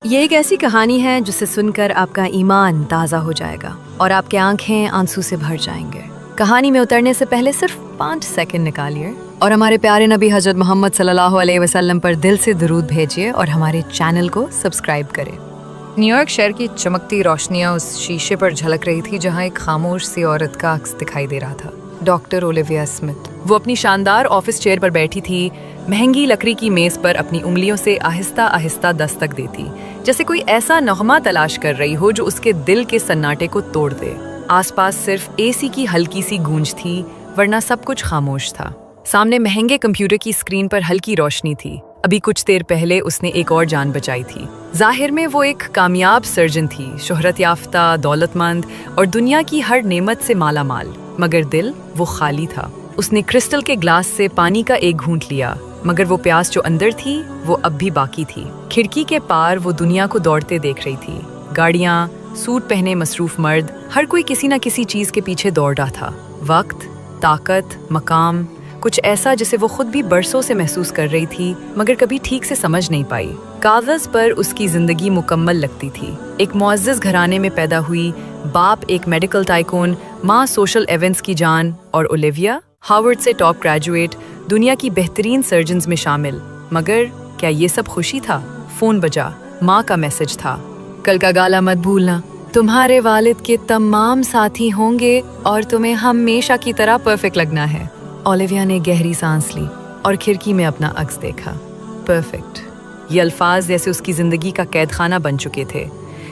یہ ایک ایسی کہانی ہے جسے سن کر آپ کا ایمان تازہ ہو جائے گا اور آپ کی آنکھیں آنسو سے بھر جائیں گے۔ کہانی میں اترنے سے پہلے صرف 5 سیکنڈ نکالیے اور ہمارے پیارے نبی حضرت محمد صلی اللہ علیہ وسلم پر دل سے درود بھیجیے اور ہمارے چینل کو سبسکرائب کریں۔ نیو یارک شہر کی چمکتی روشنیاں اس شیشے پر جھلک رہی تھی جہاں ایک خاموش سی عورت کا عکس دکھائی دے رہا تھا، ڈاکٹر اولیویا اسمتھ۔ وہ اپنی شاندار آفس چیئر پر بیٹھی تھی، مہنگی لکڑی کی میز پر اپنی انگلیوں سے آہستہ آہستہ دستک دیتی، جیسے کوئی ایسا نغمہ تلاش کر رہی ہو جو اس کے دل کے سناٹے کو توڑ دے۔ آس پاس صرف اے سی کی ہلکی سی گونج تھی، ورنہ سب کچھ خاموش تھا۔ سامنے مہنگے کمپیوٹر کی اسکرین پر ہلکی روشنی تھی۔ ابھی کچھ دیر پہلے اس نے ایک اور جان بچائی تھی۔ ظاہر میں وہ ایک کامیاب سرجن تھی، شہرت یافتہ، دولت مند اور دنیا کی ہر نعمت سے مالا مال، مگر دل وہ خالی تھا۔ اس نے کرسٹل کے گلاس سے پانی کا ایک گھونٹ لیا، مگر وہ پیاس جو اندر تھی وہ اب بھی باقی تھی۔ کھڑکی کے پار وہ دنیا کو دوڑتے دیکھ رہی تھی، گاڑیاں، سوٹ پہنے مصروف مرد، ہر کوئی کسی نہ کسی چیز کے پیچھے دوڑ رہا تھا۔ وقت، طاقت، مقام، کچھ ایسا جسے وہ خود بھی برسوں سے محسوس کر رہی تھی مگر کبھی ٹھیک سے سمجھ نہیں پائی۔ کاغذ پر اس کی زندگی مکمل لگتی تھی۔ ایک معزز گھرانے میں پیدا ہوئی، باپ ایک میڈیکل ٹائکون، ماں سوشل ایونٹس کی جان، اور اولیویا ہارورڈ سے ٹاپ گریجویٹ، دنیا کی بہترین سرجنز میں شامل۔ مگر کیا یہ سب خوشی تھا؟ فون بجا، ماں کا میسج تھا، کل کا گالا مت بھولنا، تمہارے والد کے تمام ساتھی ہوں گے اور تمہیں ہمیشہ کی طرح پرفیکٹ لگنا ہے۔ اولیویا نے گہری سانس لی اور کھڑکی میں اپنا عکس دیکھا۔ پرفیکٹ، یہ الفاظ جیسے اس کی زندگی کا قید خانہ بن چکے تھے۔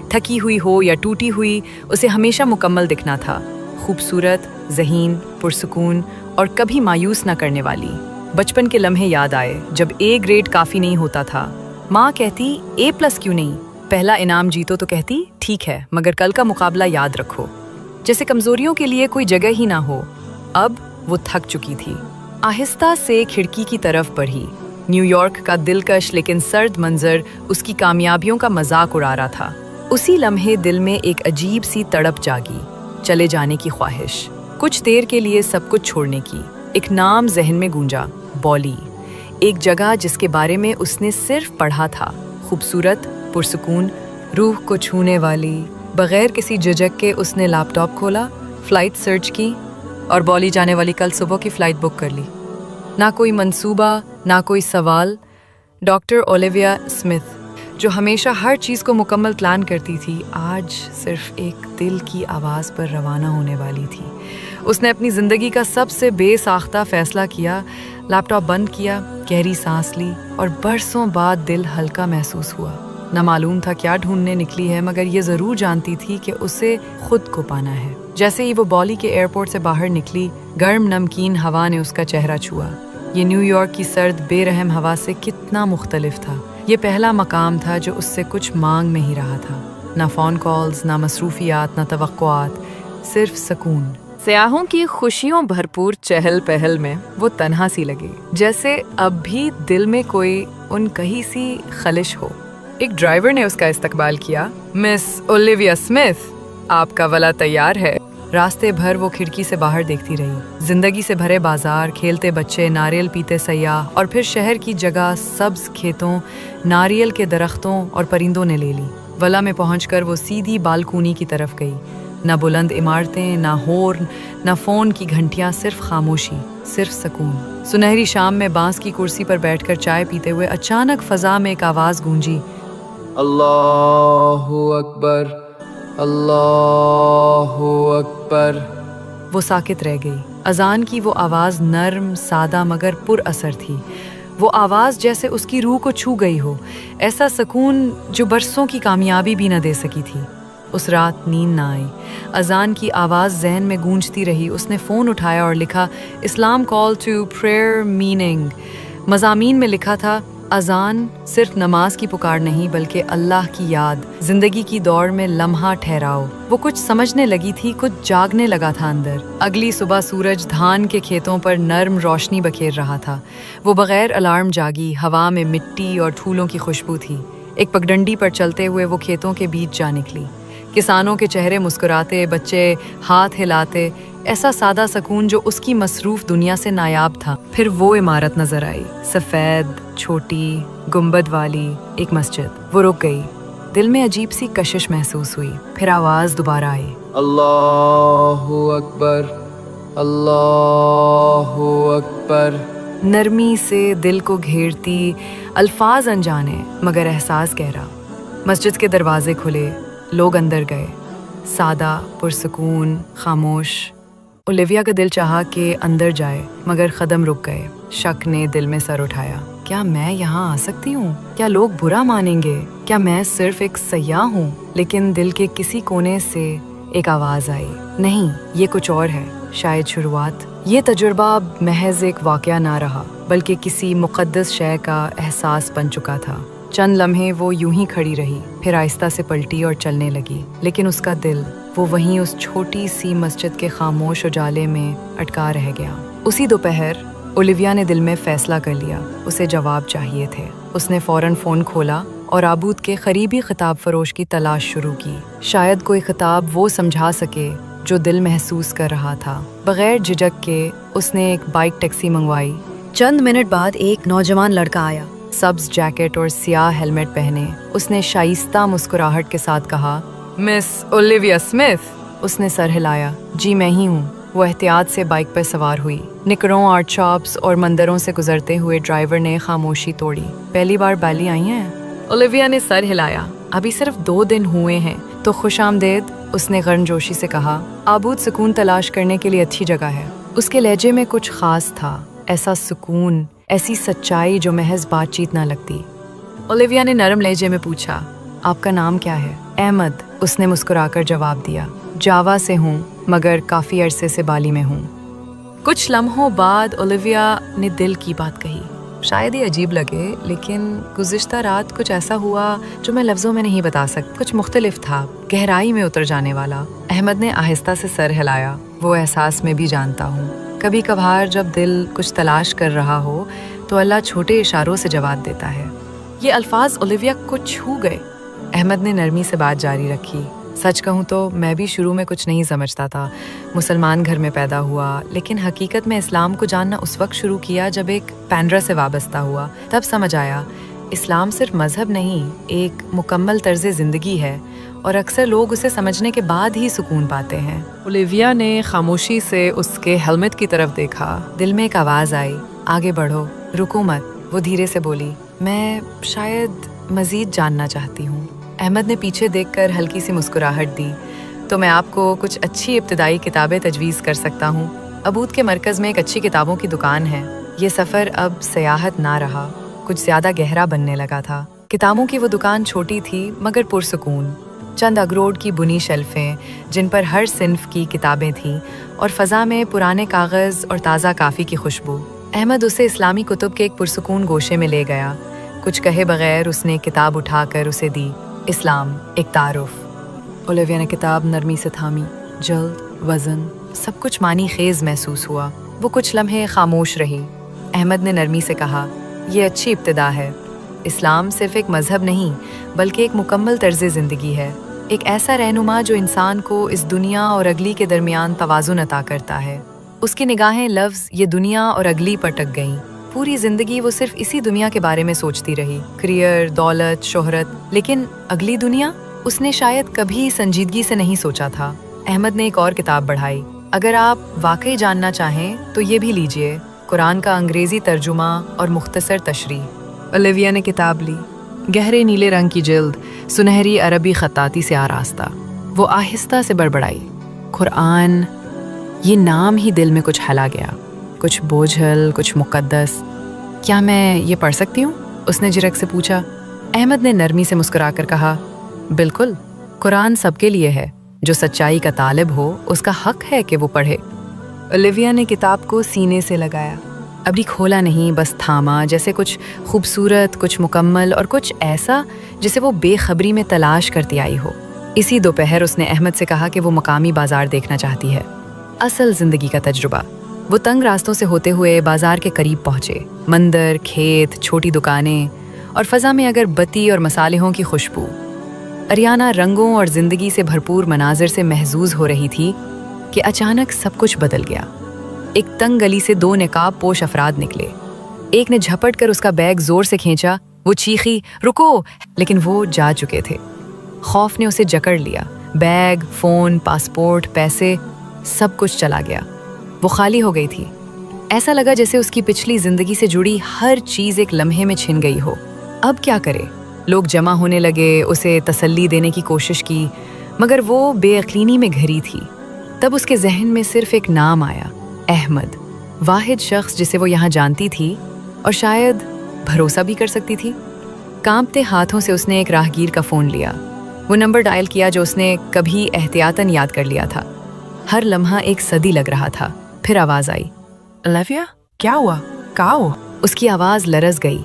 تھکی ہوئی ہو یا ٹوٹی ہوئی، اسے ہمیشہ مکمل دکھنا تھا، خوبصورت، ذہین، پرسکون اور کبھی مایوس نہ کرنے والی۔ بچپن کے لمحے یاد آئے جب اے گریڈ کافی نہیں ہوتا تھا، ماں کہتی A+ کیوں نہیں؟ پہلا انعام جیتو تو کہتی ٹھیک ہے مگر کل کا مقابلہ یاد رکھو، جیسے کمزوریوں کے لیے کوئی جگہ ہی نہ ہو۔ اب وہ تھک چکی تھی، آہستہ سے کھڑکی کی طرف بڑھی۔ نیو یارک کا دلکش لیکن سرد منظر اس کی کامیابیوں کا مذاق اڑا رہا تھا۔ اسی لمحے دل میں ایک عجیب سی تڑپ جاگی، چلے جانے کی خواہش، کچھ دیر کے لیے سب کچھ چھوڑنے کی۔ ایک نام ذہن میں گونجا، بالی، ایک جگہ جس کے بارے میں اس نے صرف پڑھا تھا، خوبصورت، پرسکون، روح کو چھونے والی۔ بغیر کسی جھجک کے اس نے لیپ ٹاپ کھولا، فلائٹ سرچ کی اور بالی جانے والی کل صبح کی فلائٹ بک کر لی۔ نہ کوئی منصوبہ، نہ کوئی سوال۔ ڈاکٹر اولیویا اسمتھ، جو ہمیشہ ہر چیز کو مکمل پلان کرتی تھی، آج صرف ایک دل کی آواز پر روانہ ہونے والی تھی۔ اس نے اپنی زندگی کا سب سے بے ساختہ فیصلہ کیا، لیپ ٹاپ بند کیا، گہری سانس لی اور برسوں بعد دل ہلکا محسوس ہوا۔ نہ معلوم تھا کیا ڈھونڈنے نکلی ہے، مگر یہ ضرور جانتی تھی کہ اسے خود کو پانا ہے۔ جیسے ہی وہ بالی کے ایئرپورٹ سے باہر نکلی، گرم نمکین ہوا نے اس کا چہرہ چھوا۔ یہ نیو یارک کی سرد بے رحم ہوا سے کتنا مختلف تھا۔ یہ پہلا مقام تھا جو اس سے کچھ مانگ نہیں رہا تھا، نہ فون کالز، نہ مصروفیات، نہ توقعات، صرف سکون۔ سیاحوں کی خوشیوں بھرپور چہل پہل میں وہ تنہا سی لگی، جیسے اب بھی دل میں کوئی ان کہیں سی خلش ہو۔ ایک ڈرائیور نے اس کا استقبال کیا، مس اولیویا اسمتھ، آپ کا ولا تیار ہے۔ راستے بھر وہ کھڑکی سے باہر دیکھتی رہی، زندگی سے بھرے بازار، کھیلتے بچے، ناریل پیتے سیاح، اور پھر شہر کی جگہ سبز کھیتوں، ناریل کے درختوں اور پرندوں نے لے لی۔ ولا میں پہنچ کر وہ سیدھی بالکونی کی طرف گئی۔ نہ بلند عمارتیں، نہ ہورن، نہ فون کی گھنٹیاں، صرف خاموشی، صرف سکون۔ سنہری شام میں بانس کی کرسی پر بیٹھ کر چائے پیتے ہوئے اچانک فضا میں ایک آواز گونجی، اللہ اکبر، اللہ اکبر۔ وہ ساکت رہ گئی۔ اذان کی وہ آواز نرم، سادہ مگر پر اثر تھی۔ وہ آواز جیسے اس کی روح کو چھو گئی ہو، ایسا سکون جو برسوں کی کامیابی بھی نہ دے سکی تھی۔ اس رات نیند نہ آئی، اذان کی آواز ذہن میں گونجتی رہی۔ اس نے فون اٹھایا اور لکھا، اسلام کال ٹو پریئر میننگ۔ مضامین میں لکھا تھا، اذان صرف نماز کی پکار نہیں بلکہ اللہ کی یاد، زندگی کی دوڑ میں لمحہ ٹھہراؤ۔ وہ کچھ سمجھنے لگی تھی، کچھ جاگنے لگا تھا اندر۔ اگلی صبح سورج دھان کے کھیتوں پر نرم روشنی بکھیر رہا تھا۔ وہ بغیر الارم جاگی، ہوا میں مٹی اور پھولوں کی خوشبو تھی۔ ایک پگڈنڈی پر چلتے ہوئے وہ کھیتوں کے بیچ جا نکلی۔ کسانوں کے چہرے مسکراتے، بچے ہاتھ ہلاتے، ایسا سادہ سکون جو اس کی مصروف دنیا سے نایاب تھا۔ پھر وہ عمارت نظر آئی، سفید، چھوٹی، گنبد والی، ایک مسجد۔ وہ رک گئی، दिल में अजीब सी कशिश महसूस हुई। फिर आवाज दोबारा आई, अल्लाहु अकबर, अल्लाहु अकबर। नरमी से दिल को घेरती, अल्फाज अनजाने मगर एहसास गहरा। मस्जिद के दरवाजे खुले, लोग अंदर गए, सादा, पुरसकून, खामोश। ओलिविया का दिल चाहा कि अंदर जाए मगर कदम रुक गए। शक ने दिल में सर उठाया, क्या मैं यहाँ आ सकती हूँ? क्या लोग बुरा मानेंगे? क्या मैं सिर्फ एक सयाह हूँ? लेकिन दिल के किसी कोने से एक आवाज आई, नहीं, ये कुछ और है, शायद शुरुआत। ये तजुर्बा महज एक वाक़या ना रहा बल्कि किसी मुक़द्दस शय का एहसास बन चुका था। चंद लम्हे वो यूं ही खड़ी रही, फिर आहिस्ता से पलटी और चलने लगी। लेकिन उसका दिल वो वहीं उस छोटी सी मस्जिद के खामोश उजाले में अटका रह गया। उसी दोपहर ओलिविया ने दिल में फैसला कर लिया, उसे जवाब चाहिए थे। उसने फौरन फ़ोन खोला और आबूद के करीबी खिताब फरोश की तलाश शुरू की। शायद कोई खिताब वो समझा सके जो दिल महसूस कर रहा था। बगैर झिझक के उसने एक बाइक टैक्सी मंगवाई। चंद मिनट बाद एक नौजवान लड़का आया, सब्ज जैकेट और सियाह हेलमेट पहने। उसने शाइस्ता मुस्कुराहट के साथ कहा, मिस ओलिविया स्मिथ। उसने सर हिलाया, जी मैं ही हूँ। वो एहतियात से बाइक पर सवार हुई। निकरों, आर्ट शॉप्स और मंदिरों से गुजरते हुए ड्राइवर ने खामोशी तोड़ी, पहली बार बाली आई हैं? ओलिविया ने सर हिलाया, अभी सिर्फ 2 दिन हुए हैं। तो खुश आमदेद, उसने गर्मजोशी से कहा। आबूद सुकून तलाश करने के लिए अच्छी जगह है। उसके लहजे में कुछ खास था, ऐसा सुकून, ऐसी सच्चाई जो महज बातचीत ना लगती। ओलिविया ने नरम लहजे में पूछा, आपका नाम क्या है? अहमद, उसने मुस्कुराकर जवाब दिया। जावा से हूँ मगर काफ़ी अरसे से बाली में हूँ। कुछ लम्हों बाद ओलिविया ने दिल की बात कही। शायद ये अजीब लगे लेकिन गुज़िश्ता रात कुछ ऐसा हुआ जो मैं लफ्ज़ों में नहीं बता सकती। कुछ मुख्तलिफ था, गहराई में उतर जाने वाला। अहमद ने आहिस्ता से सर हिलाया, वो एहसास में भी जानता हूँ। कभी कभार जब दिल कुछ तलाश कर रहा हो तो अल्लाह छोटे इशारों से जवाब देता है। ये अल्फाज ओलिविया को छू गए। अहमद ने नरमी से बात जारी रखी, सच कहूँ तो मैं भी शुरू में कुछ नहीं समझता था। मुसलमान घर में पैदा हुआ, लेकिन हकीकत में इस्लाम को जानना उस वक्त शुरू किया जब एक पैंड्रा से वाबस्ता हुआ। तब समझ आया, इस्लाम सिर्फ मज़हब नहीं, एक मुकम्मल तर्ज़ ज़िंदगी है और अक्सर लोग उसे समझने के बाद ही सुकून पाते हैं। ओलिविया ने खामोशी से उसके हेलमेट की तरफ देखा। दिल में एक आवाज़ आई, आगे बढ़ो, रुको मत। वो धीरे से बोली, मैं शायद मज़ीद जानना चाहती हूँ। अहमद ने पीछे देखकर हल्की सी मुस्कुराहट दी, तो मैं आपको कुछ अच्छी इब्तदाई किताबें तजवीज़ कर सकता हूँ। आबूद के मरकज़ में एक अच्छी किताबों की दुकान है। ये सफ़र अब सियाहत ना रहा, कुछ ज़्यादा गहरा बनने लगा था। किताबों की वो दुकान छोटी थी मगर पुरसुकून। चंद अखरोट की बुनी शेल्फें जिन पर हर सिन्फ की किताबें थीं और फ़ज़ा में पुराने कागज़ और ताज़ा काफ़ी की खुशबू। अहमद उसे इस्लामी कुतुब के एक पुरसुकून गोशे में ले गया। कुछ कहे बगैर उसने किताब उठाकर उसे दी, इस्लाम एक तारुफ। ओलिविया ने किताब नरमी से थामी, जल्द, वज़न, सब कुछ मानी खेज महसूस हुआ। वो कुछ लम्हे खामोश रही। अहमद ने नरमी से कहा, ये अच्छी इब्तिदा है। इस्लाम सिर्फ एक मज़हब नहीं बल्कि एक मुकम्मल तर्ज़ ज़िंदगी है, एक ऐसा रहनुमा जो इंसान को इस दुनिया और अगली के दरमियान तवाज़ुन अता करता है। उसकी निगाहें लफ्ज़ ये दुनिया और अगली पर टक गईं। पूरी ज़िंदगी वो सिर्फ इसी दुनिया के बारे में सोचती रही, करियर, दौलत, शोहरत। लेकिन अगली दुनिया उसने शायद कभी संजीदगी से नहीं सोचा था। अहमद ने एक और किताब बढ़ाई, अगर आप वाकई जानना चाहें तो ये भी लीजिए, कुरान का अंग्रेज़ी तर्जुमा और मुख्तसर तशरीह। ओलिविया ने किताब ली। गहरे नीले रंग की जिल्द, सुनहरी अरबी खताती से आरास्ता। वो आहिस्ता से बड़बड़ाई, कुरान। ये नाम ही दिल में कुछ हला गया, कुछ बोझल, कुछ मुक़द्दस। क्या मैं ये पढ़ सकती हूँ? उसने झिझक से पूछा। अहमद ने नरमी से मुस्कुराकर कहा, बिल्कुल, कुरान सबके लिए है। जो सच्चाई का तालिब हो उसका हक है कि वो पढ़े। ओलिविया ने किताब को सीने से लगाया, अभी खोला नहीं, बस थामा, जैसे कुछ खूबसूरत, कुछ मुकम्मल और कुछ ऐसा जिसे वो बेखबरी में तलाश करती आई हो। इसी दोपहर उसने अहमद से कहा कि वो मकामी बाजार देखना चाहती है, असल ज़िंदगी का तजुर्बा। वो तंग रास्तों से होते हुए बाजार के करीब पहुँचे। मंदिर, खेत, छोटी दुकानें और फ़ज़ा में अगरबत्ती और मसालेहों की खुशबू। अरियाना रंगों और ज़िंदगी से भरपूर मनाजिर से महजूज़ हो रही थी कि अचानक सब कुछ बदल गया। एक तंग गली से 2 नकाब पोश अफराद निकले। एक ने झपट कर उसका बैग जोर से खींचा। वो चीखी, रुको, लेकिन वो जा चुके थे। खौफ ने उसे जकड़ लिया। बैग, फ़ोन, पासपोर्ट, पैसे, सब कुछ चला गया। वो खाली हो गई थी। ऐसा लगा जैसे उसकी पिछली जिंदगी से जुड़ी हर चीज़ एक लम्हे में छिन गई हो। अब क्या करे? लोग जमा होने लगे, उसे तसल्ली देने की कोशिश की, मगर वो बेयकीनी में घिरी थी। तब उसके जहन में सिर्फ एक नाम आया, अहमद। वाहिद शख्स जिसे वो यहाँ जानती थी और शायद भरोसा भी कर सकती थी। कांपते हाथों से उसने एक राहगीर का फ़ोन लिया। वो नंबर डायल किया जो उसने कभी एहतियातन याद कर लिया था। हर लम्हा एक सदी लग रहा था। फिर आवाज़ आई, ओलिविया, क्या हुआ? कहाँ हो? उसकी आवाज़ लरज़ गई,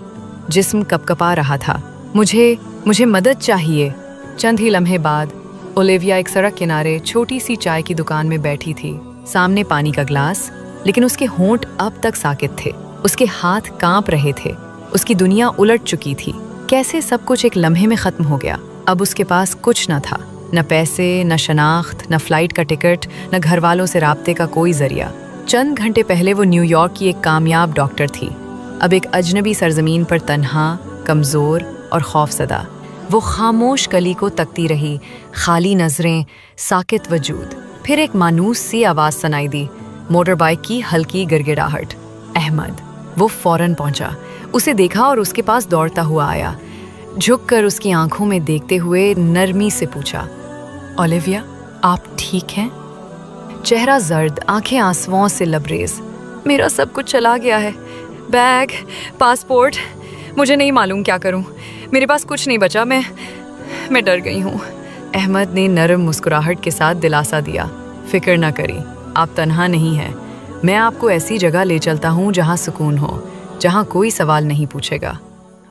जिस्म कपकपा रहा था। मुझे मदद चाहिए। चंद ही लम्हे बाद ओलिविया एक सड़क किनारे छोटी सी चाय की दुकान में बैठी थी। सामने पानी का ग्लास, लेकिन उसके होंठ अब तक साकित थे। उसके हाथ कांप रहे थे। उसकी दुनिया उलट चुकी थी। कैसे सब कुछ एक लम्हे में ख़त्म हो गया। अब उसके पास कुछ न था, न पैसे, न शनाख्त, न फ्लाइट का टिकट, न घर वालों से राब्ते का कोई जरिया। चंद घंटे पहले वो न्यूयॉर्क की एक कामयाब डॉक्टर थी। अब एक अजनबी सरजमीन पर तन्हा, कमज़ोर और खौफज़दा। वो खामोश कली को तकती रही, खाली नज़रें, साकित वजूद। फिर एक मानूस सी आवाज़ सुनाई दी, मोटर बाइक की हल्की गिड़गिड़ाहट। अहमद। वो फौरन पहुंचा, उसे देखा और उसके पास दौड़ता हुआ आया। झुककर उसकी आंखों में देखते हुए नरमी से पूछा, ओलिविया, आप ठीक हैं? चेहरा जर्द, आंखें आंसुओं से लबरेज। मेरा सब कुछ चला गया है, बैग, पासपोर्ट, मुझे नहीं मालूम क्या करूं। मेरे पास कुछ नहीं बचा, मैं डर गई हूं। अहमद ने नरम मुस्कुराहट के साथ दिलासा दिया, फिक्र ना करी, आप तन्हा नहीं हैं। मैं आपको ऐसी जगह ले चलता हूं जहां सुकून हो, जहां कोई सवाल नहीं पूछेगा।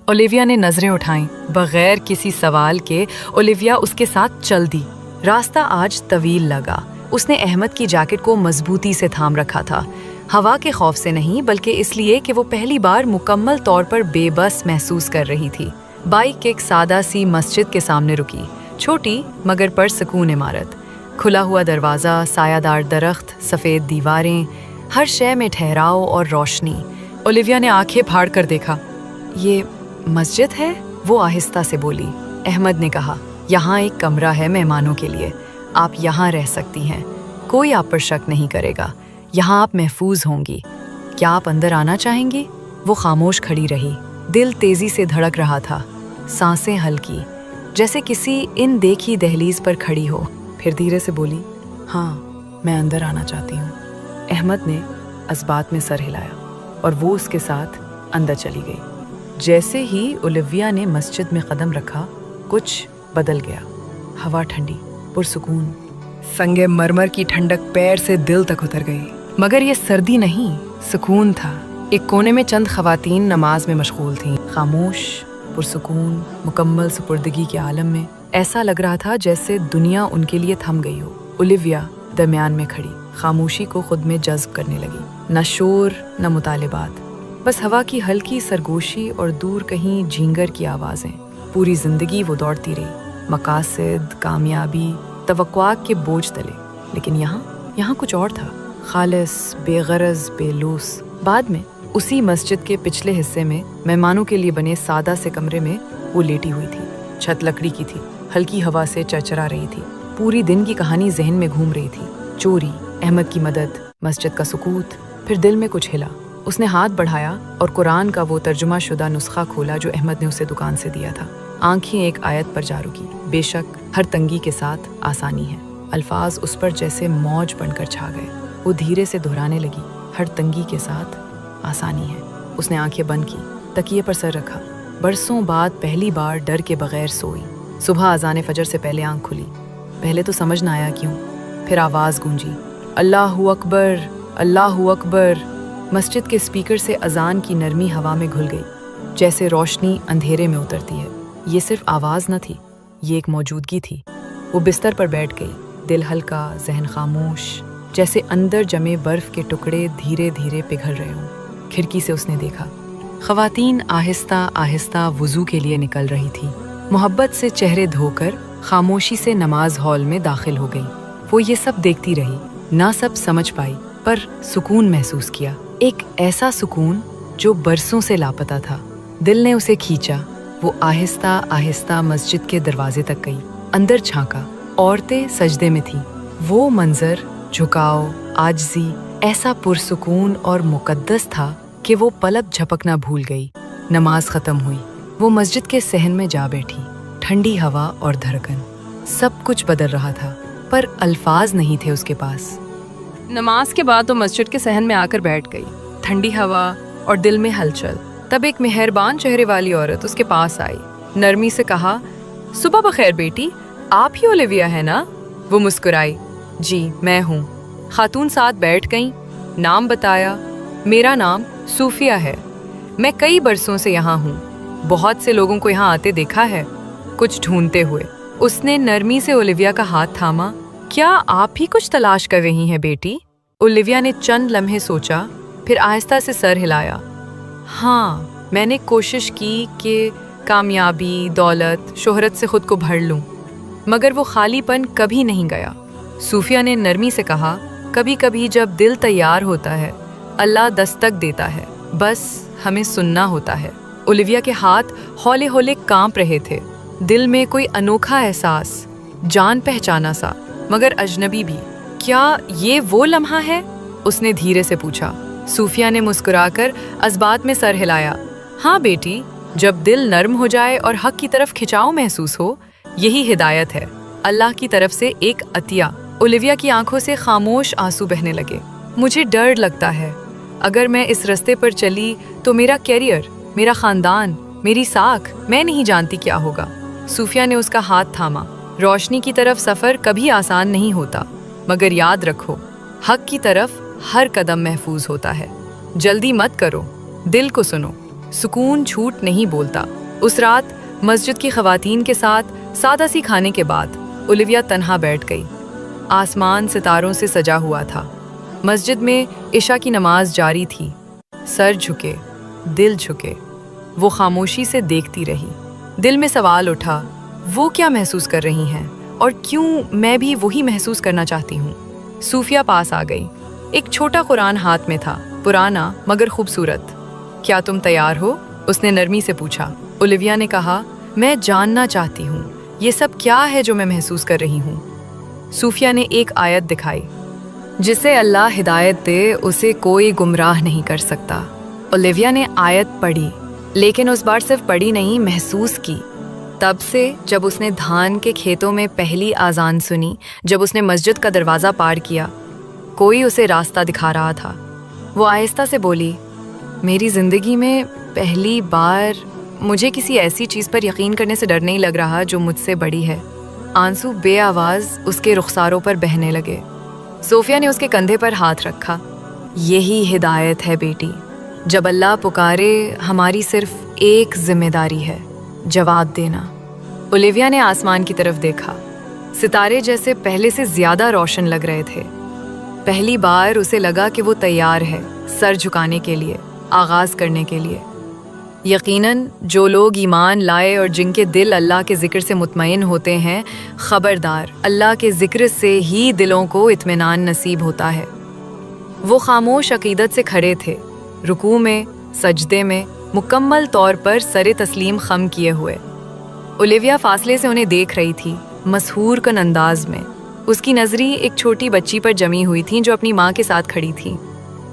ओलिविया ने नजरें उठाईं। बगैर किसी सवाल के ओलिविया उसके साथ चल दी। रास्ता आज तवील लगा। उसने अहमद की जैकेट को मजबूती से थाम रखा था, हवा के खौफ से नहीं, बल्कि इसलिए कि वो पहली बार मुकम्मल तौर पर बेबस महसूस कर रही थी। बाइक एक सादा सी मस्जिद के सामने रुकी। छोटी मगर परसकून इमारत, खुला हुआ दरवाज़ा, सायादार दरख्त, सफ़ेद दीवारें, हर शय में ठहराव और रोशनी। ओलिविया ने आंखें फाड़ कर देखा। ये मस्जिद है? वो आहिस्ता से बोली। अहमद ने कहा, यहाँ एक कमरा है मेहमानों के लिए, आप यहाँ रह सकती हैं, कोई आप पर शक नहीं करेगा, यहाँ आप महफूज होंगी। क्या आप अंदर आना चाहेंगी? वो खामोश खड़ी रही। दिल तेजी से धड़क रहा था, सांसें हल्की, जैसे किसी इन देखी दहलीज पर खड़ी हो। फिर धीरे से बोली, हाँ, मैं अंदर आना चाहती हूँ। अहमद ने असबात में सर हिलाया और वो उसके साथ अंदर चली गई। जैसे ही ओलिविया ने मस्जिद में कदम रखा, कुछ बदल गया। हवा ठंडी, पुरसुकून, संगे मरमर की ठंडक पैर से दिल तक उतर गई। मगर ये सर्दी नहीं, सुकून था। एक कोने में चंद खवातीन नमाज में मशगूल थीं, खामोश, पुरसुकून, मुकम्मल सुपुर्दगी के आलम में। ऐसा लग रहा था जैसे दुनिया उनके लिए थम गई हो। ओलिविया दरमियान में खड़ी, खामोशी को खुद में जज्ब करने लगी। न शोर, न मुतालिबात, बस हवा की हल्की सरगोशी और दूर कहीं झींगर की आवाज़ें। पूरी जिंदगी वो दौड़ती रही, मकासद, कामयाबी, तवक्कुआत के बोझ तले। लेकिन यहाँ कुछ और था, खालिस, बेगरज, बेलूस। बाद में उसी मस्जिद के पिछले हिस्से में मेहमानों के लिए बने सादा से कमरे में वो लेटी हुई थी। छत लकड़ी की थी, हल्की हवा से चरचरा रही थी। पूरी दिन की कहानी जहन में घूम रही थी। चोरी, अहमद की मदद, मस्जिद का सुकूत। फिर दिल में कुछ हिला। उसने हाथ बढ़ाया और कुरान का वो तर्जुमा शुदा नुस्खा खोला जो अहमद ने उसे दुकान से दिया था। आंखें एक आयत पर जा रुकी। बेशक हर तंगी के साथ आसानी है। अल्फाज उस पर जैसे मौज बनकर छा गए। वो धीरे से दोहराने लगी, हर तंगी के साथ आसानी है। उसने आंखें बंद की, तकिए पर सर रखा। बरसों बाद पहली बार डर के बगैर सोई। सुबह अज़ान फजर से पहले आंख खुली। पहले तो समझ ना आया क्यों। फिर आवाज़ गूंजी, अल्लाहु अकबर, अल्लाहु अकबर। मस्जिद के स्पीकर से अजान की नरमी हवा में घुल गई, जैसे रोशनी अंधेरे में उतरती है। ये सिर्फ आवाज़ न थी, ये एक मौजूदगी थी। वो बिस्तर पर बैठ गई, दिल हल्का, जहन खामोश, जैसे अंदर जमे बर्फ के टुकड़े धीरे धीरे पिघल रहे हों। खिड़की से उसने देखा, ख़वातीन आहिस्ता आहिस्ता वुज़ू के लिए निकल रही थी। मोहब्बत से चेहरे धोकर खामोशी से नमाज हॉल में दाखिल हो गई। वो ये सब देखती रही, ना सब समझ पाई, पर सुकून महसूस किया। एक ऐसा सुकून जो बरसों से लापता था। दिल ने उसे खींचा। वो आहिस्ता आहिस्ता मस्जिद के दरवाजे तक गई। अंदर झांका। औरतें सजदे में थीं। वो मंजर, झुकाव, आजिज़ी ऐसा पुरसुकून और मुकद्दस था कि वो पलक झपकना भूल गई। नमाज खत्म हुई। वो मस्जिद के सहन में जा बैठी। ठंडी हवा और धड़कन, सब कुछ बदल रहा था, पर अल्फाज नहीं थे उसके पास। नमाज के बाद तो मस्जिद के सहन में आकर बैठ गई। ठंडी हवा और दिल में हलचल। तब एक मेहरबान चेहरे वाली औरत उसके पास आई। नरमी से कहा, सुबह बखैर बेटी, आप ही ओलिविया है ना? वो मुस्कुराई। जी मैं हूँ। खातून साथ बैठ गईं। नाम बताया। मेरा नाम सूफिया है। मैं कई बरसों से यहाँ हूँ। बहुत से लोगों को यहाँ आते देखा है, कुछ ढूंढते हुए। उसने नरमी से ओलिविया का हाथ थामा। क्या आप ही कुछ तलाश कर रही हैं बेटी? ओलिविया ने चंद लम्हे सोचा, फिर आहिस्ता से सर हिलाया। हाँ, मैंने कोशिश की कि कामयाबी, दौलत, शोहरत से खुद को भर लूं, मगर वो खालीपन कभी नहीं गया। सूफिया ने नरमी से कहा, कभी कभी जब दिल तैयार होता है, अल्लाह दस्तक देता है, बस हमें सुनना होता है। ओलिविया के हाथ हौले हौले कांप रहे थे। दिल में कोई अनोखा एहसास, जान पहचाना सा, मगर अजनबी भी। क्या ये वो लम्हा है? उसने धीरे से पूछा। सूफिया ने मुस्कुराकर अज़बात में सर हिलाया। हाँ बेटी, जब दिल नर्म हो जाए और हक की तरफ खिंचाव महसूस हो, यही हिदायत है, अल्लाह की तरफ से एक अतिया। ओलिविया की आंखों से खामोश आंसू बहने लगे। मुझे डर लगता है, अगर मैं इस रास्ते पर चली तो मेरा कैरियर, मेरा खानदान, मेरी साख, मैं नहीं जानती क्या होगा। सूफिया ने उसका हाथ थामा। रोशनी की तरफ सफ़र कभी आसान नहीं होता, मगर याद रखो, हक की तरफ हर कदम महफूज होता है। जल्दी मत करो, दिल को सुनो, सुकून झूठ नहीं बोलता। उस रात मस्जिद की ख़वातीन के साथ सादा सी खाने के बाद ओलिविया तन्हा बैठ गई। आसमान सितारों से सजा हुआ था। मस्जिद में इशा की नमाज जारी थी। सर झुके, दिल झुके। वो खामोशी से देखती रही। दिल में सवाल उठा, वो क्या महसूस कर रही हैं और क्यों मैं भी वही महसूस करना चाहती हूँ। सूफिया पास आ गई। एक छोटा कुरान हाथ में था, पुराना मगर खूबसूरत। क्या तुम तैयार हो? उसने नरमी से पूछा। ओलिविया ने कहा, मैं जानना चाहती हूँ, ये सब क्या है जो मैं महसूस कर रही हूँ। सूफिया ने एक आयत दिखाई, जिसे अल्लाह हिदायत दे उसे कोई गुमराह नहीं कर सकता। ओलिविया ने आयत पढ़ी, लेकिन उस बार सिर्फ पढ़ी नहीं, महसूस की। तब से जब उसने धान के खेतों में पहली आज़ान सुनी, जब उसने मस्जिद का दरवाज़ा पार किया, कोई उसे रास्ता दिखा रहा था। वो आहिस्ता से बोली, मेरी ज़िंदगी में पहली बार मुझे किसी ऐसी चीज़ पर यकीन करने से डर नहीं लग रहा जो मुझसे बड़ी है। आंसू बेआवाज़ उसके रुखसारों पर बहने लगे। सूफिया ने उसके कंधे पर हाथ रखा। यही हिदायत है बेटी, जब अल्लाह पुकारे हमारी सिर्फ एक जिम्मेदारी है, जवाब देना। ओलिविया ने आसमान की तरफ देखा। सितारे जैसे पहले से ज़्यादा रोशन लग रहे थे। पहली बार उसे लगा कि वो तैयार है सर झुकाने के लिए, आगाज़ करने के लिए। यकीनन जो लोग ईमान लाए और जिनके दिल अल्लाह के ज़िक्र से मुतमईन होते हैं, ख़बरदार, अल्लाह के ज़िक्र से ही दिलों को इत्मीनान नसीब होता है। वो खामोश अक़ीदत से खड़े थे, रुकू में, सजदे में, मुकम्मल तौर पर सरे तस्लीम खम किए हुए। ओलिविया फासले से उन्हें देख रही थी, मसहूर कन अंदाज में। उसकी नज़रें एक छोटी बच्ची पर जमी हुई थीं जो अपनी माँ के साथ खड़ी थी।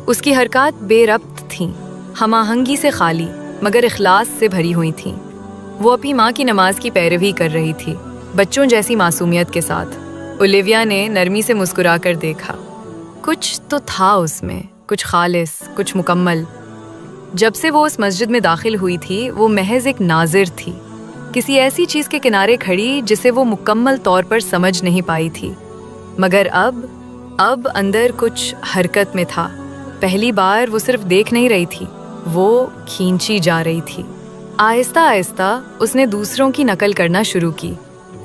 उसकी हरकत बेरब्त थीं, हमाहंगी से खाली मगर इखलास से भरी हुई थीं। वो अपनी माँ की नमाज की पैरवी कर रही थी, बच्चों जैसी मासूमियत के साथ। ओलिविया ने नरमी से मुस्कुरा कर देखा। कुछ तो था उसमें, कुछ खालिस, कुछ मुकम्मल। जब से वो उस मस्जिद में दाखिल हुई थी, वो महज एक नाजिर थी, किसी ऐसी चीज़ के किनारे खड़ी जिसे वो मुकम्मल तौर पर समझ नहीं पाई थी। मगर अब अंदर कुछ हरकत में था। पहली बार वो सिर्फ देख नहीं रही थी, वो खींची जा रही थी। आहिस्ता आहिस्ता उसने दूसरों की नकल करना शुरू की,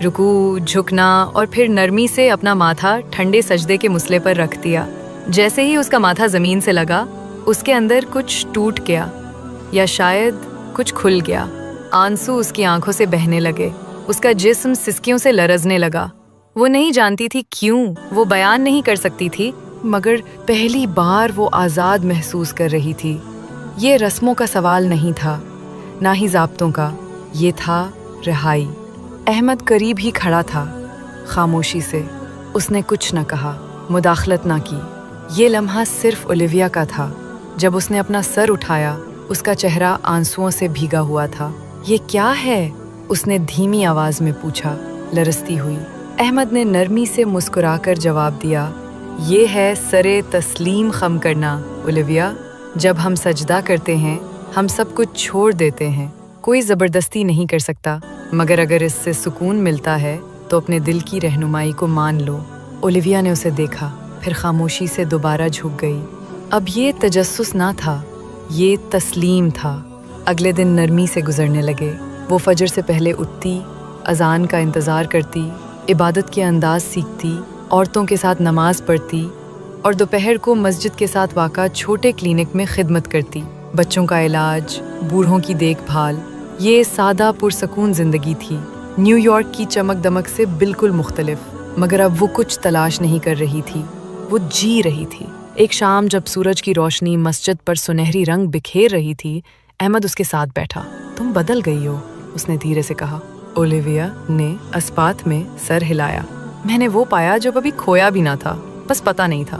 रुकू, झुकना और फिर नरमी से अपना माथा ठंडे सजदे के मुसले पर रख दिया। जैसे ही उसका माथा ज़मीन से लगा, उसके अंदर कुछ टूट गया, या शायद कुछ खुल गया। आंसू उसकी आंखों से बहने लगे, उसका जिस्म सिसकियों से लरजने लगा। वो नहीं जानती थी क्यों, वो बयान नहीं कर सकती थी, मगर पहली बार वो आज़ाद महसूस कर रही थी। ये रस्मों का सवाल नहीं था, ना ही ज़ाब्तों का, ये था रिहाई। अहमद करीब ही खड़ा था, खामोशी से। उसने कुछ न कहा, मुदाखलत ना की। ये लम्हा सिर्फ ओलिविया का था। जब उसने अपना सर उठाया, उसका चेहरा आंसुओं से भीगा हुआ था। ये क्या है? उसने धीमी आवाज में पूछा, लरसती हुई। अहमद ने नरमी से मुस्कुराकर जवाब दिया, ये है सरे तस्लीम खम करना ओलिविया। जब हम सजदा करते हैं, हम सब कुछ छोड़ देते हैं। कोई ज़बरदस्ती नहीं कर सकता, मगर अगर इससे सुकून मिलता है तो अपने दिल की रहनुमाई को मान लो। ओलिविया ने उसे देखा, फिर खामोशी से दोबारा झुक गई। अब ये तजस्सुस ना था, ये तस्लीम था। अगले दिन नरमी से गुजरने लगे। वो फजर से पहले उठती, अजान का इंतज़ार करती, इबादत के अंदाज सीखती, औरतों के साथ नमाज पढ़ती और दोपहर को मस्जिद के साथ वाक़ा छोटे क्लिनिक में खिदमत करती। बच्चों का इलाज, बूढ़ों की देखभाल, ये सादा पुरसकून ज़िंदगी थी, न्यूयॉर्क की चमक दमक से बिल्कुल मुख्तलिफ। मगर अब वो कुछ तलाश नहीं कर रही थी, वो जी रही थी। एक शाम जब सूरज की रोशनी मस्जिद पर सुनहरी रंग बिखेर रही थी, अहमद उसके साथ बैठा। तुम बदल गई हो, उसने धीरे से कहा। ओलिविया ने अस्पात में सर हिलाया। मैंने वो पाया जो कभी खोया भी ना था, बस पता नहीं था।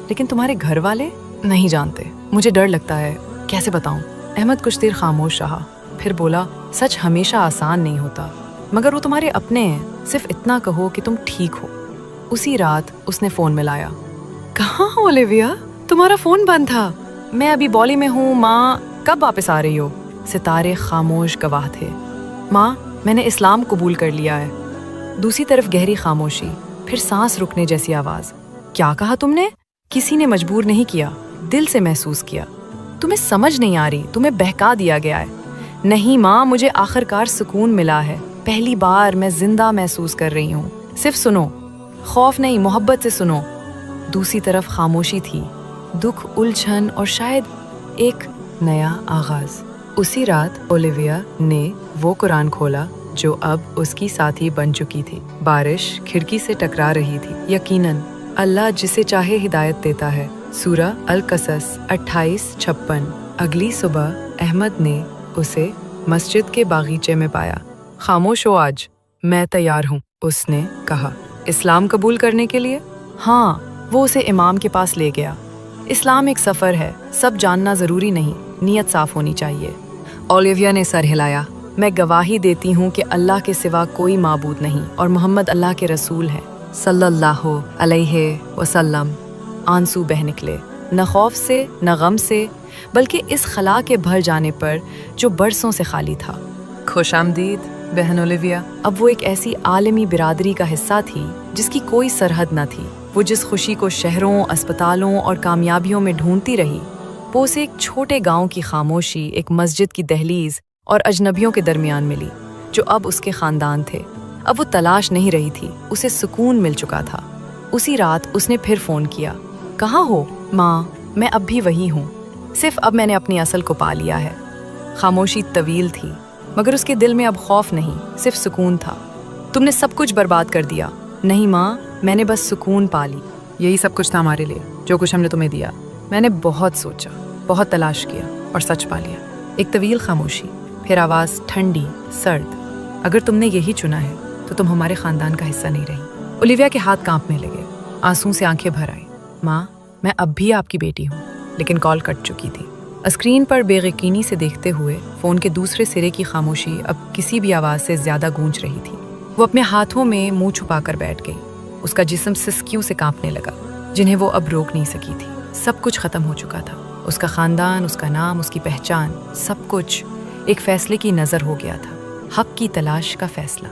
लेकिन तुम्हारे घर वाले नहीं जानते। मुझे डर लगता है, कैसे बताऊं? अहमद कुछ देर खामोश रहा, फिर बोला, सच हमेशा आसान नहीं होता, मगर वो तुम्हारे अपने हैं। सिर्फ इतना कहो कि तुम ठीक हो। उसी रात उसने फ़ोन मिलाया। कहाँ हो ओलिविया? तुम्हारा फ़ोन बंद था। मैं अभी बॉली में हूँ माँ, कब वापस आ रही हो? सितारे खामोश गवाह थे। माँ, मैंने इस्लाम कबूल कर लिया है। दूसरी तरफ गहरी खामोशी, फिर सांस रुकने जैसी आवाज़। क्या कहा तुमने? किसी ने मजबूर नहीं किया, दिल से महसूस किया। तुम्हें समझ नहीं आ रही, तुम्हें बहका दिया गया है। नहीं माँ, मुझे आखिरकार सुकून मिला है। पहली बार मैं जिंदा महसूस कर रही हूँ। सिर्फ सुनो, खौफ नहीं, मोहब्बत से सुनो। दूसरी तरफ खामोशी थी, दुख, उलझन और शायद एक नया आगाज। उसी रात ओलिविया ने वो कुरान खोला जो अब उसकी साथी बन चुकी थी। बारिश खिड़की से टकरा रही थी। यकीनन अल्लाह जिसे चाहे हिदायत देता है। सूरह अल-कसस 28-56। अगली सुबह अहमद ने उसे मस्जिद के बागीचे में पाया। खामोश हो आज, मैं तैयार हूँ, उसने कहा। इस्लाम कबूल करने के लिए? हाँ, वो उसे इमाम के पास ले गया। इस्लाम एक सफ़र है, सब जानना ज़रूरी नहीं, नीयत साफ होनी चाहिए। ओलिविया ने सर हिलाया। मैं गवाही देती हूँ कि अल्लाह के सिवा कोई माबूद नहीं और मोहम्मद अल्लाह के रसूल हैं, सल्लल्लाहु अलैहि वसल्लम। आंसू बह निकले, न खौफ से न गम से, बल्कि इस खला के भर जाने पर जो बरसों से खाली था। खुशामदीद बहन ओलिविया। अब वो एक ऐसी आलमी बिरादरी का हिस्सा थी जिसकी कोई सरहद न थी। वो जिस खुशी को शहरों, अस्पतालों और कामयाबियों में ढूंढती रही, वो उसे एक छोटे गांव की खामोशी, एक मस्जिद की दहलीज और अजनबियों के दरमियान मिली जो अब उसके खानदान थे। अब वो तलाश नहीं रही थी, उसे सुकून मिल चुका था। उसी रात उसने फिर फ़ोन किया। कहाँ हो? माँ, मैं अब भी वही हूँ, सिर्फ अब मैंने अपनी असल को पा लिया है। खामोशी तवील थी, मगर उसके दिल में अब खौफ नहीं, सिर्फ सुकून था। तुमने सब कुछ बर्बाद कर दिया। नहीं माँ, मैंने बस सुकून पा ली। यही सब कुछ था हमारे लिए, जो कुछ हमने तुम्हें दिया। मैंने बहुत सोचा, बहुत तलाश किया और सच पा लिया। एक तवील खामोशी, फिर आवाज़ ठंडी, सर्द। अगर तुमने यही चुना है तो तुम हमारे ख़ानदान का हिस्सा नहीं रही। ओलिविया के हाथ कांपने लगे, आंसू से आंखें भर आई। माँ, मैं अब भी आपकी बेटी हूँ। लेकिन कॉल कट चुकी थी। स्क्रीन पर बेयकीनी से देखते हुए फ़ोन के दूसरे सिरे की खामोशी अब किसी भी आवाज़ से ज़्यादा गूंज रही थी। वो अपने हाथों में मुंह छुपाकर बैठ गई। उसका जिस्म सिसकियों से कांपने लगा, जिन्हें वो अब रोक नहीं सकी थी। सब कुछ ख़त्म हो चुका था। उसका ख़ानदान, उसका नाम, उसकी पहचान, सब कुछ एक फ़ैसले की नज़र हो गया था। हक़ की तलाश का फ़ैसला।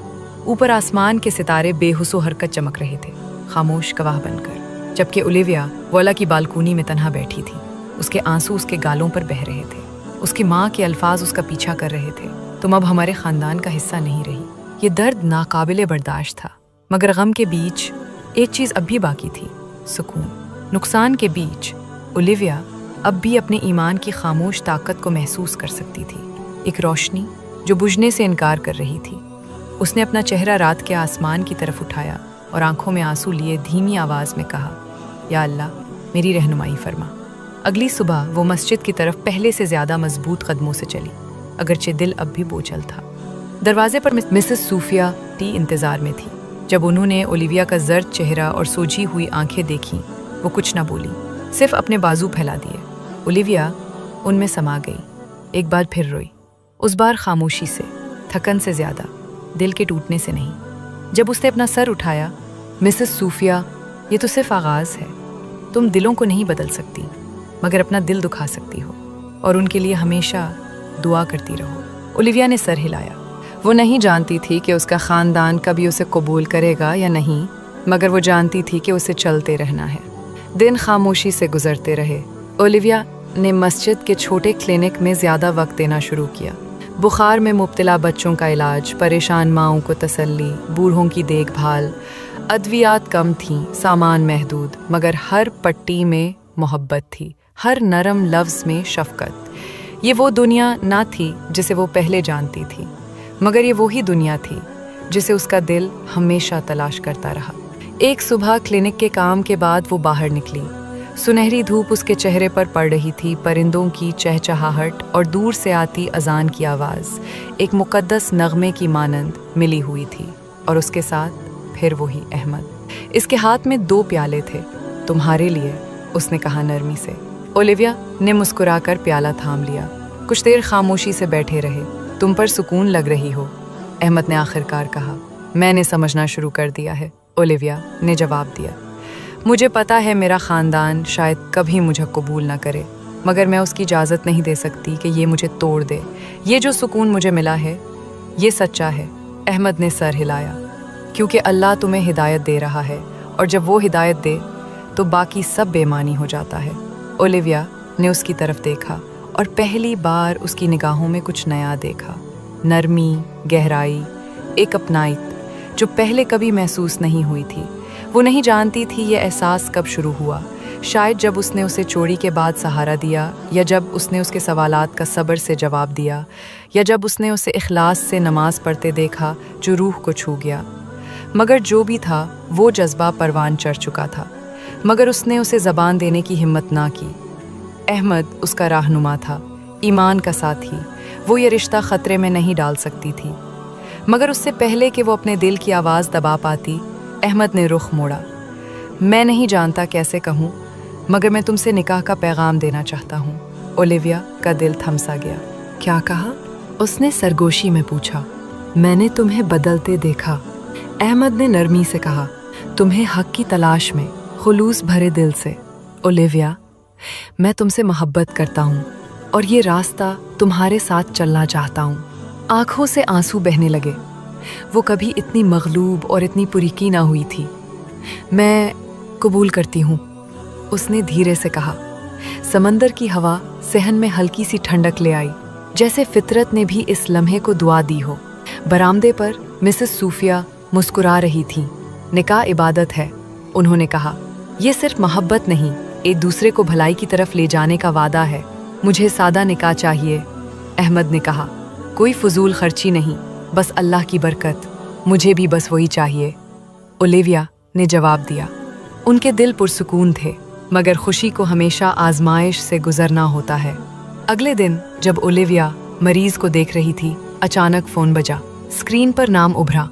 ऊपर आसमान के सितारे बेहुसो हरकत चमक रहे थे, खामोश गवाह बनकर, जबकि ओलिविया वॉला की बालकनी में तन्हा बैठी थी। उसके आंसू उसके गालों पर बह रहे थे। उसकी माँ के अल्फाज उसका पीछा कर रहे थे। तुम अब हमारे ख़ानदान का हिस्सा नहीं रही। ये दर्द नाकाबिले बर्दाश्त था, मगर गम के बीच एक चीज़ अब भी बाकी थी, सुकून। नुकसान के बीच ओलिविया अब भी अपने ईमान की खामोश ताकत को महसूस कर सकती थी। एक रोशनी जो बुझने से इनकार कर रही थी। उसने अपना चेहरा रात के आसमान की तरफ उठाया और आंखों में आंसू लिए धीमी आवाज़ में कहा, या अल्लाह, मेरी रहनुमाई फरमा। अगली सुबह वो मस्जिद की तरफ पहले से ज़्यादा मजबूत कदमों से चली, अगरचे दिल अब भी बोझल था। दरवाजे पर मिसेस सूफिया बेटी इंतज़ार में थी। जब उन्होंने ओलिविया का जर्द चेहरा और सूजी हुई आंखें देखीं, वो कुछ न बोली, सिर्फ अपने बाजू फैला दिए। ओलिविया उनमें समा गई, एक बार फिर रोई, उस बार खामोशी से, थकन से ज़्यादा, दिल के टूटने से नहीं। जब उसने अपना सर उठाया, मिसेस सूफिया, ये तो सिर्फ आगाज़ है। तुम दिलों को नहीं बदल सकती, मगर अपना दिल दुखा सकती हो, और उनके लिए हमेशा दुआ करती रहो। ओलिविया ने सर हिलाया। वो नहीं जानती थी कि उसका ख़ानदान कभी उसे कबूल करेगा या नहीं, मगर वो जानती थी कि उसे चलते रहना है। दिन खामोशी से गुजरते रहे। ओलिविया ने मस्जिद के छोटे क्लिनिक में ज़्यादा वक्त देना शुरू किया। बुखार में मुब्तला बच्चों का इलाज, परेशान माँओं को तसल्ली, बूढ़ों की देखभाल। अद्वियात कम थीं, सामान महदूद, मगर हर पट्टी में मोहब्बत थी, हर नरम लफ्ज़ में शफ़क़त। ये वो दुनिया ना थी जिसे वो पहले जानती थी, मगर ये वही दुनिया थी जिसे उसका दिल हमेशा तलाश करता रहा। एक सुबह क्लिनिक के काम के बाद वो बाहर निकली। सुनहरी धूप उसके चेहरे पर पड़ रही थी, परिंदों की चहचहाहट और दूर से आती अजान की आवाज़ एक मुक़द्दस नगमे की मानंद मिली हुई थी। और उसके साथ फिर वही अहमद। इसके हाथ में 2 प्याले थे। तुम्हारे लिए, उसने कहा नरमी से। ओलिविया ने मुस्कुराकर प्याला थाम लिया। कुछ देर खामोशी से बैठे रहे। तुम पर सुकून लग रही हो, अहमद ने आखिरकार कहा। मैंने समझना शुरू कर दिया है, ओलिविया ने जवाब दिया। मुझे पता है मेरा ख़ानदान शायद कभी मुझे कबूल ना करे, मगर मैं उसकी इजाज़त नहीं दे सकती कि ये मुझे तोड़ दे। ये जो सुकून मुझे मिला है, ये सच्चा है। अहमद ने सर हिलाया। क्योंकि अल्लाह तुम्हें हिदायत दे रहा है, और जब वो हिदायत दे तो बाकी सब बेमानी हो जाता है। ओलिविया ने उसकी तरफ देखा, और पहली बार उसकी निगाहों में कुछ नया देखा। नरमी, गहराई, एक अपनाइत जो पहले कभी महसूस नहीं हुई थी। वो नहीं जानती थी ये एहसास कब शुरू हुआ। शायद जब उसने उसे चोरी के बाद सहारा दिया, या जब उसने उसके सवालात का सब्र से जवाब दिया, या जब उसने उसे इखलास से नमाज पढ़ते देखा जो रूह को छू गया। मगर जो भी था, वो जज्बा परवान चढ़ चुका था, मगर उसने उसे ज़बान देने की हिम्मत ना की। अहमद उसका राहनुमा था, ईमान का साथी। वो ये रिश्ता ख़तरे में नहीं डाल सकती थी। मगर उससे पहले कि वो अपने दिल की आवाज़ दबा पाती, अहमद ने रुख मोड़ा। मैं नहीं जानता कैसे कहूँ, मगर मैं तुमसे निकाह का पैगाम देना चाहता हूँ। ओलिविया का दिल थमसा गया। क्या कहा? उसने सरगोशी में पूछा। मैंने तुम्हें बदलते देखा, अहमद ने नरमी से कहा, तुम्हें हक की तलाश में, खुलूस भरे दिल से। ओलिविया, मैं तुमसे मोहब्बत करता हूँ, और ये रास्ता तुम्हारे साथ चलना चाहता हूँ। आँखों से आंसू बहने लगे। वो कभी इतनी मगलूब और इतनी पुरकी ना हुई थी। मैं कबूल करती हूँ, उसने धीरे से कहा। समंदर की हवा सहन में हल्की सी ठंडक ले आई, जैसे फितरत ने भी इस लम्हे को दुआ दी हो। बरामदे पर मिसेस सूफिया मुस्कुरा रही थी। निकाह इबादत है, उन्होंने कहा। ये सिर्फ मोहब्बत नहीं, एक दूसरे को भलाई की तरफ ले जाने का वादा है। मुझे सादा निकाह चाहिए, अहमद ने कहा। कोई फजूल खर्ची नहीं, बस अल्लाह की बरकत। मुझे भी बस वही चाहिए, ओलिविया ने जवाब दिया। उनके दिल पुरसुकून थे, मगर खुशी को हमेशा आजमाइश से गुजरना होता है। अगले दिन जब ओलिविया मरीज को देख रही थी, अचानक फ़ोन बजा। स्क्रीन पर नाम उभरा।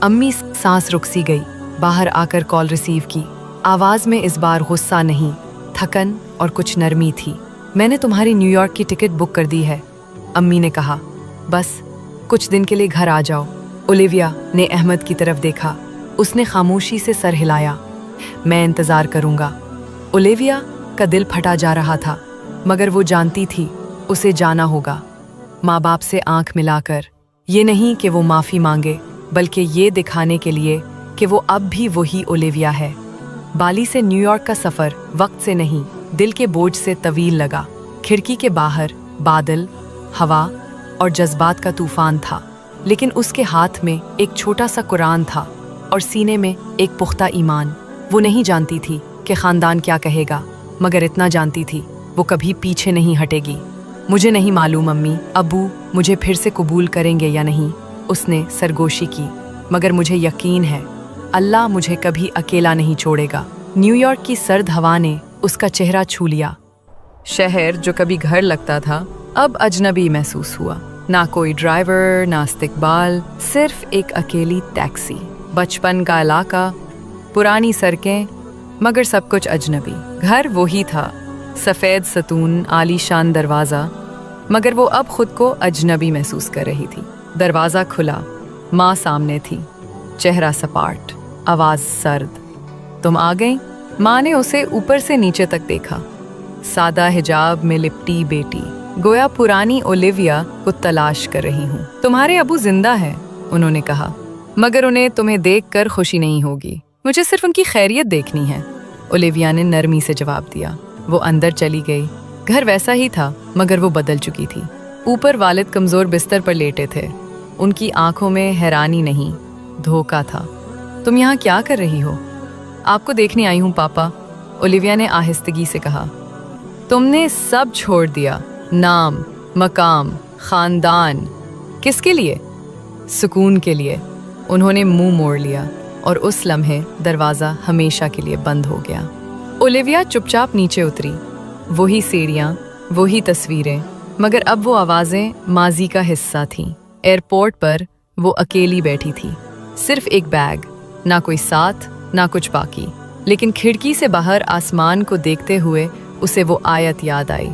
अम्मी सांस रुक सी गई। बाहर आकर कॉल रिसीव की। आवाज़ में इस बार गुस्सा नहीं, थकन और कुछ नरमी थी। मैंने तुम्हारी न्यूयॉर्क की टिकट बुक कर दी है, अम्मी ने कहा। बस कुछ दिन के लिए घर आ जाओ। ओलिविया ने अहमद की तरफ देखा। उसने खामोशी से सर हिलाया। मैं इंतज़ार करूँगा। ओलिविया का दिल फटा जा रहा था, मगर वो जानती थी उसे जाना होगा। माँ बाप से आंख मिलाकर, ये नहीं कि वो माफ़ी मांगे, बल्कि ये दिखाने के लिए कि वो अब भी वही ओलिविया है। बाली से न्यूयॉर्क का सफ़र वक्त से नहीं, दिल के बोझ से तवील लगा। खिड़की के बाहर बादल, हवा और जज्बात का तूफान था, लेकिन उसके हाथ में एक छोटा सा कुरान था और सीने में एक पुख्ता ईमान। वो नहीं जानती थी कि ख़ानदान क्या कहेगा, मगर इतना जानती थी वो कभी पीछे नहीं हटेगी। मुझे नहीं मालूम अम्मी अबू मुझे फिर से कबूल करेंगे या नहीं, उसने सरगोशी की, मगर मुझे यकीन है अल्लाह मुझे कभी अकेला नहीं छोड़ेगा। न्यूयॉर्क की सर्द हवा ने उसका चेहरा छू लिया। शहर जो कभी घर लगता था अब अजनबी महसूस हुआ। ना कोई ड्राइवर, ना इस्तकबाल, सिर्फ एक अकेली टैक्सी। बचपन का इलाका, पुरानी सड़कें, मगर सब कुछ अजनबी। घर वही था, सफ़ेद सतून, आलीशान दरवाज़ा, मगर वो अब खुद को अजनबी महसूस कर रही थी। दरवाज़ा खुला, माँ सामने थी, चेहरा सपाट, आवाज़ सर्द। तुम आ गई? माँ ने उसे ऊपर से नीचे तक देखा। सादा हिजाब में लिपटी बेटी, गोया पुरानी ओलिविया को तलाश कर रही हूँ। तुम्हारे अबू जिंदा हैं, उन्होंने कहा, मगर उन्हें तुम्हें देखकर खुशी नहीं होगी। मुझे सिर्फ उनकी खैरियत देखनी है, ओलिविया ने नरमी से जवाब दिया। वो अंदर चली गई। घर वैसा ही था, मगर वो बदल चुकी थी। ऊपर वालिद कमज़ोर बिस्तर पर लेटे थे। उनकी आंखों में हैरानी नहीं, धोखा था। तुम यहाँ क्या कर रही हो? आपको देखने आई हूँ पापा, ओलिविया ने आहिस्तगी से कहा। तुमने सब छोड़ दिया, नाम, मकाम, खानदान, किसके लिए? सुकून के लिए। उन्होंने मुंह मोड़ लिया और उस लम्हे दरवाज़ा हमेशा के लिए बंद हो गया। ओलिविया चुपचाप नीचे उतरी। वही सीढ़ियाँ, वही तस्वीरें, मगर अब वो आवाज़ें माजी का हिस्सा थीं। एयरपोर्ट पर वो अकेली बैठी थी, सिर्फ एक बैग, ना कोई साथ, ना कुछ बाकी। लेकिन खिड़की से बाहर आसमान को देखते हुए उसे वो आयत याद आई।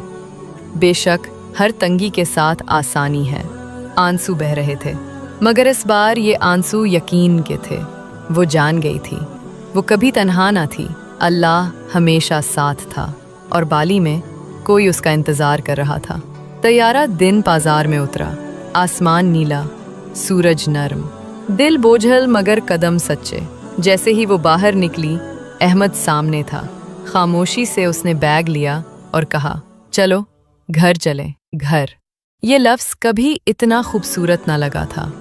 बेशक हर तंगी के साथ आसानी है। आंसू बह रहे थे, मगर इस बार ये आंसू यकीन के थे। वो जान गई थी, वो कभी तन्हा ना थी। अल्लाह हमेशा साथ था और बाली में कोई उसका इंतज़ार कर रहा था। तैयारा दिन बाजार में उतरा, आसमान नीला, सूरज नर्म, दिल बोझल मगर कदम सच्चे। जैसे ही वो बाहर निकली, अहमद सामने था। खामोशी से उसने बैग लिया और कहा, चलो घर चलें। घर, ये लफ्ज़ कभी इतना खूबसूरत ना लगा था।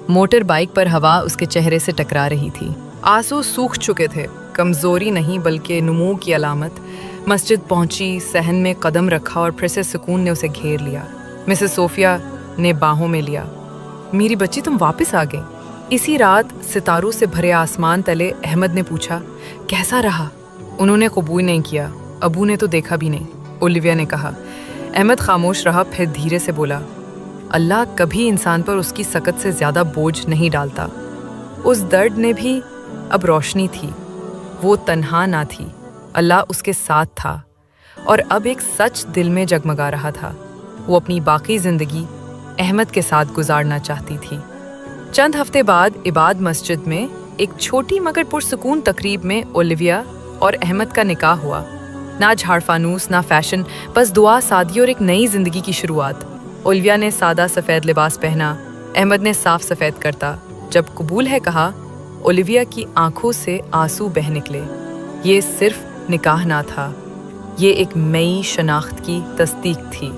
मोटर बाइक पर हवा उसके चेहरे से टकरा रही थी। आंसू सूख चुके थे, कमज़ोरी नहीं बल्कि नुमू की अलामत। मस्जिद पहुंची, सहन में कदम रखा और फिर से सुकून ने उसे घेर लिया। मिसेस सोफिया ने बाहों में लिया। मेरी बच्ची, तुम वापस आ गई। इसी रात सितारों से भरे आसमान तले अहमद ने पूछा, कैसा रहा? उन्होंने कबूल नहीं किया। अबू ने तो देखा भी नहीं, ओलिविया ने कहा। अहमद खामोश रहा, फिर धीरे से बोला, अल्लाह कभी इंसान पर उसकी सकत से ज़्यादा बोझ नहीं डालता। उस दर्द ने भी अब रोशनी थी। वो तन्हा ना थी, अल्लाह उसके साथ था और अब एक सच दिल में जगमगा रहा था। वो अपनी बाकी ज़िंदगी अहमद के साथ गुजारना चाहती थी। चंद हफ्ते बाद इबाद मस्जिद में एक छोटी मगर पुरसुकून तकरीब में ओलिविया और अहमद का निकाह हुआ। ना झाड़ फानूस, ना फैशन, बस दुआ, सादगी और एक नई ज़िंदगी की शुरुआत। ओलिविया ने सादा सफ़ेद लिबास पहना, अहमद ने साफ सफ़ेद करता। जब कबूल है कहा, ओलिविया की आंखों से आंसू बह निकले। ये सिर्फ निकाह ना था, ये एक नई शनाख्त की तस्दीक थी।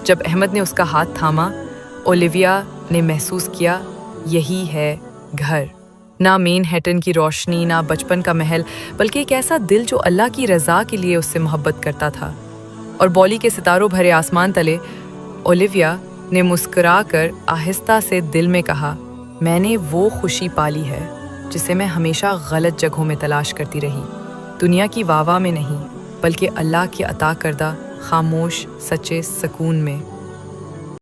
जब अहमद ने उसका हाथ थामा, ओलिविया ने महसूस किया, यही है घर। ना मैनहट्टन की रोशनी, ना बचपन का महल, बल्कि एक ऐसा दिल जो अल्लाह की रज़ा के लिए उससे मोहब्बत करता था। और बॉली के सितारों भरे आसमान तले ओलिविया ने मुस्कुरा कर आहिस्ता से दिल में कहा, मैंने वो खुशी पाली है जिसे मैं हमेशा गलत जगहों में तलाश करती रही। दुनिया की वाह में नहीं, बल्कि अल्लाह की अता करदा खामोश सच्चे सुकून में।